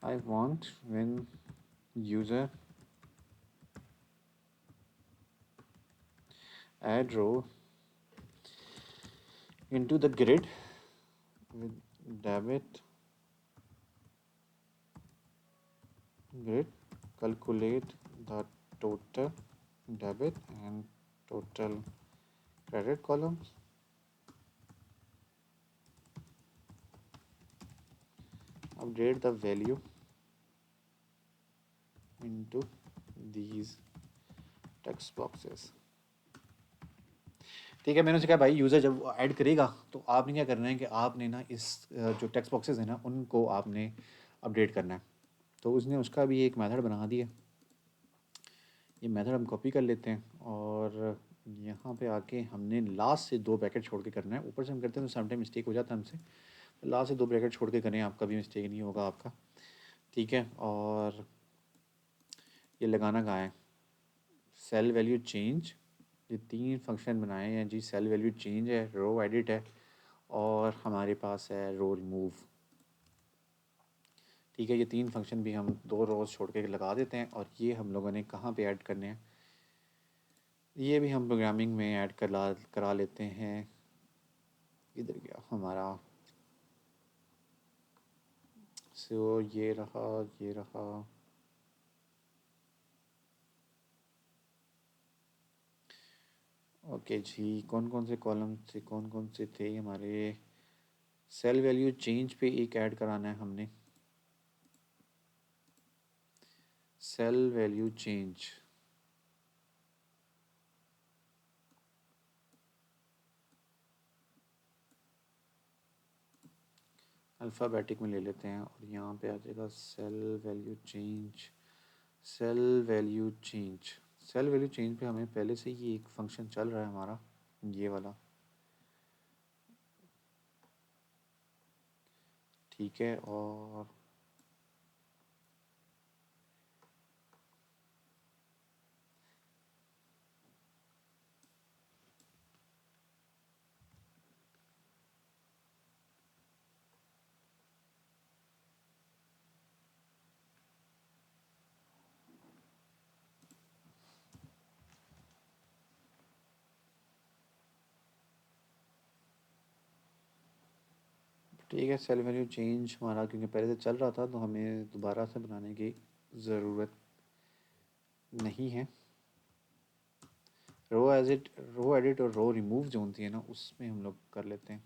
I want when user add row into the grid with debit grid, calculate the total debit and total credit columns. update the value into these text boxes। ठीक है, मैंने उसे कहा भाई user जब add करेगा तो आपने क्या करना है कि आपने ना इस जो टेक्स्ट बॉक्सेस हैं ना उनको आपने अपडेट करना है। तो उसने उसका भी एक मेथड बना दिया। ये मेथड हम कॉपी कर लेते हैं और यहाँ पे आके हमने लास्ट से 2 ब्रैकेट छोड़ के करना है। ऊपर से हम करते हैं तो समटाइम मिस्टेक हो जाता है हमसे, तो लास्ट से 2 ब्रैकेट छोड़ के करें, आपका भी मिस्टेक नहीं होगा आपका। ठीक है, और ये लगाना कहाँ है, सेल वैल्यू चेंज। ये 3 फंक्शन बनाए हैं जी, सेल वैल्यू चेंज है, रो एडिट है और हमारे पास है रो रिमूव। ठीक है, ये 3 फंक्शन भी हम 2 रोज़ छोड़ के लगा देते हैं। और ये हम लोगों ने कहाँ पे ऐड करने हैं, ये भी हम प्रोग्रामिंग में ऐड करा लेते हैं। इधर गया हमारा, सो ये रहा, ये रहा। ओके जी, कौन कौन से कॉलम थे, कौन कौन से थे हमारे, सेल वैल्यू चेंज पे एक ऐड कराना है हमने, सेल वैल्यू चेंज। अल्फ़ाबेटिक में ले लेते हैं और यहाँ पे आ जाएगा cell value change, cell value change. Cell value change पे हमें पहले से ही एक फंक्शन चल रहा है हमारा, ये वाला। ठीक है, और ठीक है, सेल वैल्यू चेंज हमारा क्योंकि पहले से चल रहा था तो हमें दोबारा से बनाने की ज़रूरत नहीं है। रो एडिट और रो रिमूव जो होती है ना, उसमें हम लोग कर लेते हैं।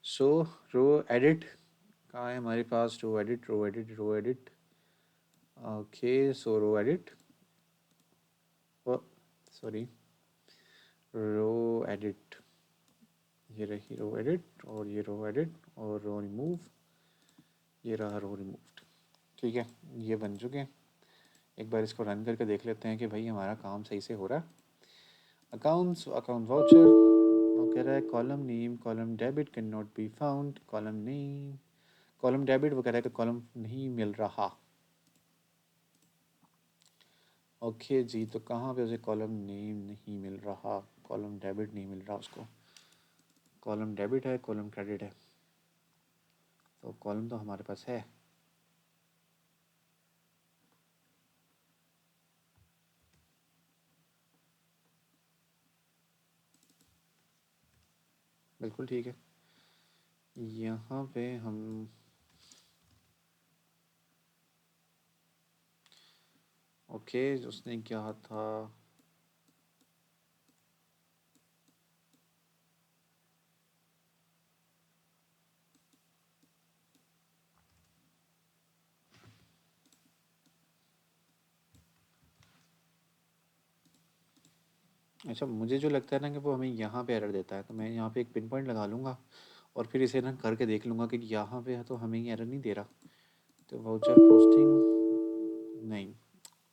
सो रो एडिट कहाँ है हमारे पास, रो एडिट, रो एडिट, रो एडिट। ओके, सो रो एडिट, सॉरी, रो एडिट, ये रही रो एडिट और ये रो एडिट और रो रिमूव, ये रहा रो रिमूव्ड। ठीक है, ये बन चुके हैं। एक बार इसको रन करके देख लेते हैं कि भाई हमारा काम सही से हो रहा है। अकाउंट्स, अकाउंट वाउचर, वो कह रहा है column name, column debit can not be found, column name, column debit वो कह रहा है कि कॉलम नहीं मिल रहा। ओके जी, तो कहाँ पे उसे कॉलम नेम नहीं मिल रहा, कॉलम डेबिट नहीं मिल रहा उसको, कॉलम डेबिट है, कॉलम क्रेडिट है, तो कॉलम तो हमारे पास है। बिल्कुल ठीक है, यहाँ पे हम ओके, उसने क्या था, अच्छा मुझे जो लगता है ना कि वो हमें यहाँ पे एरर देता है, तो मैं यहाँ पे एक पिन पॉइंट लगा लूँगा और फिर इसे ना करके देख लूँगा कि यहाँ पे है तो हमें ये एरर नहीं दे रहा। तो वाउचर पोस्टिंग नहीं,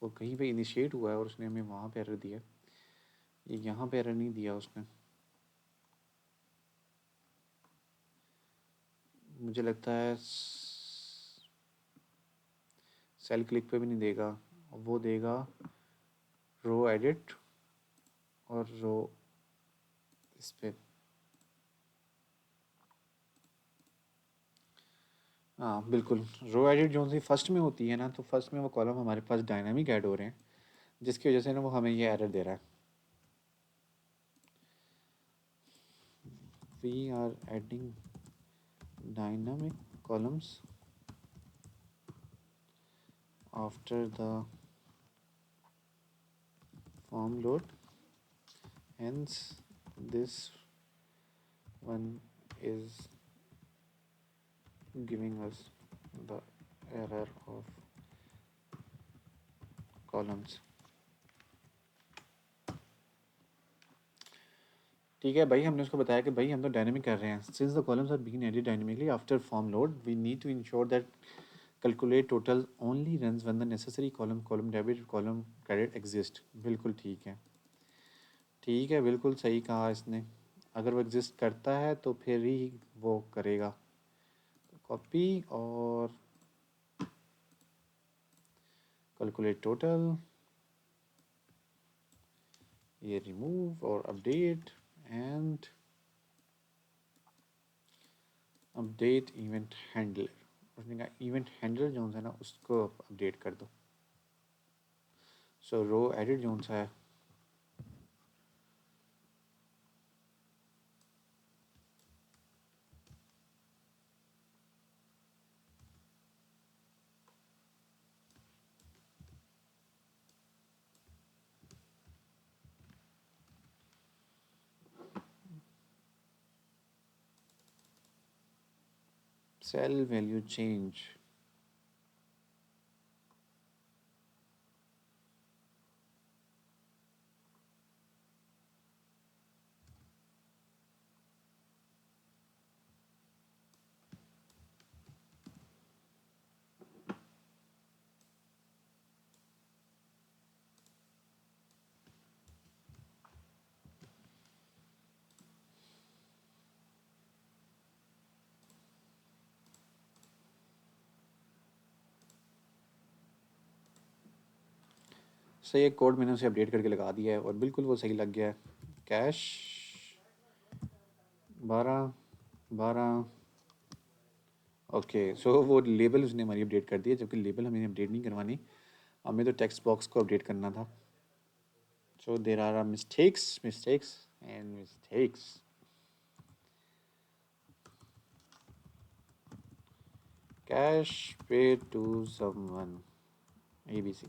वो कहीं पे इनिशिएट हुआ है और उसने हमें वहाँ पे एरर दिया, ये यहाँ पे एरर नहीं दिया उसने। मुझे लगता है सेल क्लिक पे भी नहीं देगा, वो देगा रो एडिट और रो इस पे। हाँ बिल्कुल, रो एडिट जो सी फर्स्ट में होती है ना, तो फर्स्ट में वो कॉलम हमारे पास डायनामिक ऐड हो रहे हैं, जिसकी वजह से ना वो हमें ये एरर दे रहा है। We are adding dynamic columns after the form load, hence this one is giving us the error of columns. ठीक है भाई, हमने उसको बताया कि भाई हम तो डायनेमिक कर रहे हैं. Since the columns are being edit dynamically after form load, we need to ensure that calculate total only runs when the necessary column debit column credit exist. बिल्कुल ठीक है, ठीक है, बिल्कुल सही कहा इसने. अगर वो एग्जिस्ट करता है तो फिर ही वो करेगा. कॉपी और कैलकुलेट टोटल, ये रिमूव और update and update event handler. उसने कहा इवेंट हैंडलर जो है ना उसको अपडेट कर दो. सो रो एडिट जो सा है सेल वैल्यू चेंज. सही, एक कोड मैंने उसे अपडेट करके लगा दिया है और बिल्कुल वो सही लग गया है. Cash 12 okay. सो वो लेबल उसने हमारी अपडेट कर दिया, जबकि लेबल हमें अपडेट नहीं करवानी, हमें तो टेक्स्ट बॉक्स को अपडेट करना था. So there are mistakes mistakes and mistakes. Cash pay to someone ABC.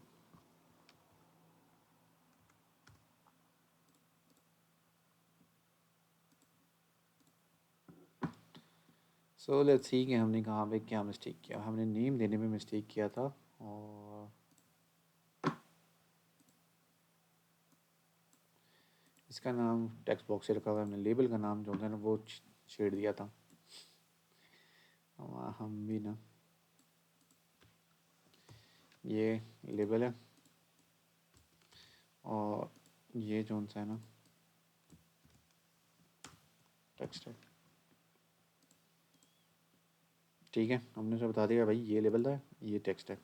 So let's see कि हमने कहाँ पे क्या मिस्टेक किया. हमने नेम देने में मिस्टेक किया था और इसका नाम टेक्स्ट बॉक्स से रखा हुआ है. हमने लेबल का नाम जो है ना वो छेड़ दिया था. हम भी ना, ये लेबल है और ये जो सा है ना टेक्स्ट है. ठीक है, हमने उसे बता दिया भाई ये लेबल था, ये टेक्स्ट है.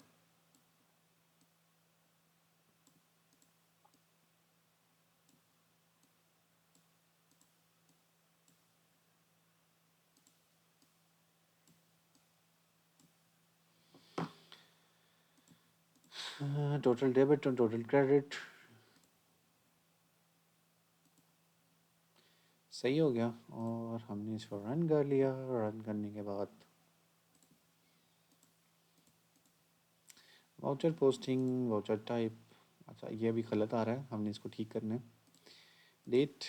टोटल डेबिट और टोटल क्रेडिट सही हो गया और हमने इसको रन कर लिया. रन करने के बाद वाउचर पोस्टिंग वाउचर टाइप, अच्छा ये भी गलत आ रहा है, हमने इसको ठीक करना है. डेट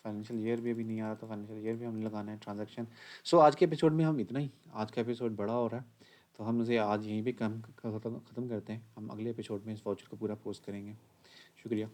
फाइनेंशियल ईयर भी अभी नहीं आ रहा था, फाइनेंशियल ईयर भी हमने लगाना है. ट्रांजैक्शन. सो आज के एपिसोड में हम इतना ही, आज का एपिसोड बड़ा हो रहा है तो हम उसे आज यहीं पे ख़त्म करते हैं. हम अगले एपिसोड में इस वाउचर को पूरा पोस्ट करेंगे. शुक्रिया.